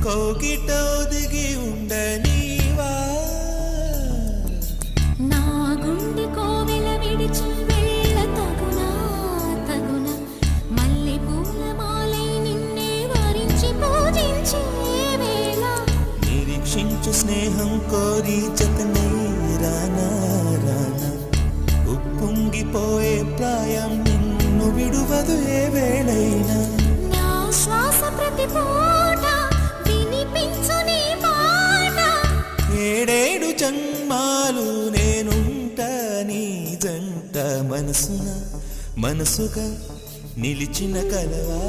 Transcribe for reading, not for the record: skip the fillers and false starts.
కౌగిట ఒదిగి ఉండనీవా నా గుండె కోవెల విడిచి వెళ్ళ తగునా తగునా మల్లె పూల మాలై నిన్నే వరించి పూజించే వేళ నిరీక్షించు స్నేహం కోరి జతనై రానా రానా ఉప్పొంగిపోయే ప్రాయం నిన్ను విడువదు ఏ వేళైనా నా శ్వాస ప్రతి పూట వినిపించు నీ మాట ఏడేడు జన్మాలు నేనుంటా నీ జంట మనసుగా నిలిచిన కలవా